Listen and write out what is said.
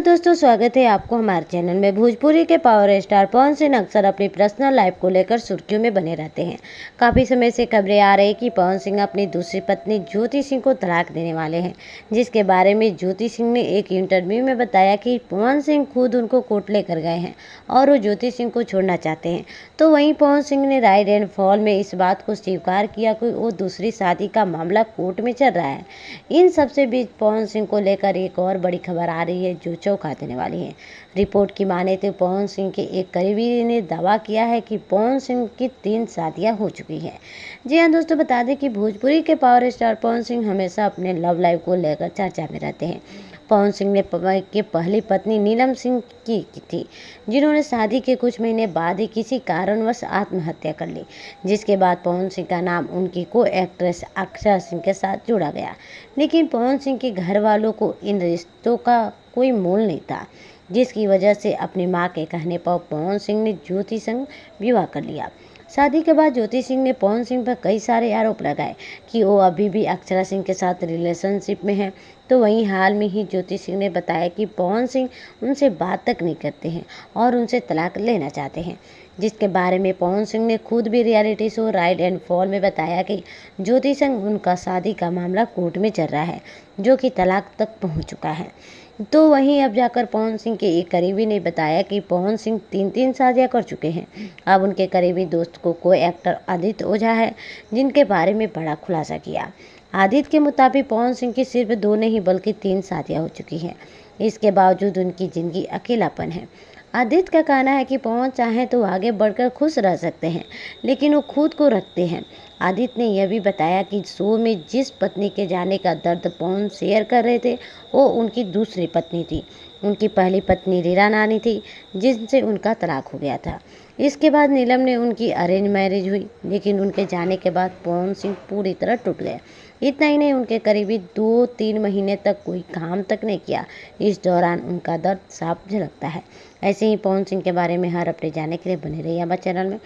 दोस्तों, स्वागत है आपको हमारे चैनल में। भोजपुरी के पावर स्टार पवन सिंह अक्सर अपनी पर्सनल लाइफ को लेकर सुर्खियों में बने रहते हैं। काफ़ी समय से खबरें आ रही कि पवन सिंह अपनी दूसरी पत्नी ज्योति सिंह को तलाक देने वाले हैं, जिसके बारे में ज्योति सिंह ने एक इंटरव्यू में बताया कि पवन सिंह खुद उनको कोर्ट लेकर गए हैं और वो ज्योति सिंह को छोड़ना चाहते हैं। तो वहीं पवन सिंह ने राइज एंड फॉल में इस बात को स्वीकार किया कि वो दूसरी शादी का मामला कोर्ट में चल रहा है। इन सबसे बीच पवन सिंह को लेकर एक और बड़ी खबर आ रही है जो चौंका देने वाली है। रिपोर्ट की माने तो पवन सिंह के एक करीबी ने दावा किया है कि पवन सिंह की 3 शादियां हो चुकी हैं। जी हां दोस्तों, बता दें कि भोजपुरी के पावर स्टार पवन सिंह हमेशा अपने लव लाइफ को लेकर चर्चा में रहते हैं। पवन सिंह ने की पहली पत्नी नीलम सिंह की थी, जिन्होंने शादी के कुछ महीने बाद ही किसी कारणवश आत्महत्या कर ली, जिसके बाद पवन सिंह का नाम उनकी को एक्ट्रेस अक्षरा सिंह के साथ जोड़ा गया। लेकिन पवन सिंह के घर वालों को इन रिश्तों का कोई मोल नहीं था, जिसकी वजह से अपनी मां के कहने पर पवन सिंह ने ज्योति संग विवाह कर लिया। शादी के बाद ज्योति सिंह ने पवन सिंह पर कई सारे आरोप लगाए कि वो अभी भी अक्षरा सिंह के साथ रिलेशनशिप में है। तो वहीं हाल में ही ज्योति सिंह ने बताया कि पवन सिंह उनसे बात तक नहीं करते हैं और उनसे तलाक लेना चाहते हैं, जिसके बारे में पवन सिंह ने खुद भी reality show rise and fall में बताया कि ज्योति संग उनका शादी का मामला कोर्ट में चल रहा है, जो कि तलाक तक पहुंच चुका है। तो वहीं अब जाकर पवन सिंह के एक करीबी ने बताया कि पवन सिंह 3 शादियां कर चुके हैं। अब उनके करीबी दोस्त को एक्टर आदित्य ओझा है, जिनके बारे में बड़ा खुलासा किया। आदित्य के मुताबिक पवन सिंह की सिर्फ 2 नहीं बल्कि 3 शादियां हो चुकी हैं। इसके बावजूद उनकी जिंदगी अकेलापन है। आदित्य का कहना है कि पवन चाहे तो आगे बढ़कर खुश रह सकते हैं, लेकिन वो खुद को रखते हैं। आदित्य ने यह भी बताया कि शो में जिस पत्नी के जाने का दर्द पवन शेयर कर रहे थे, वो उनकी दूसरी पत्नी थी। उनकी पहली पत्नी रीरा नानी थी, जिनसे उनका तलाक हो गया था। इसके बाद नीलम ने उनकी अरेंज मैरिज हुई, लेकिन उनके जाने के बाद पवन सिंह पूरी तरह टूट गए। इतना ही नहीं, उनके करीबी 2-3 महीने तक कोई काम तक नहीं किया। इस दौरान उनका दर्द साफ झलकता है। ऐसे ही पवन सिंह के बारे में हर अपडेट जानने के लिए बने रहिए हमारे चैनल में।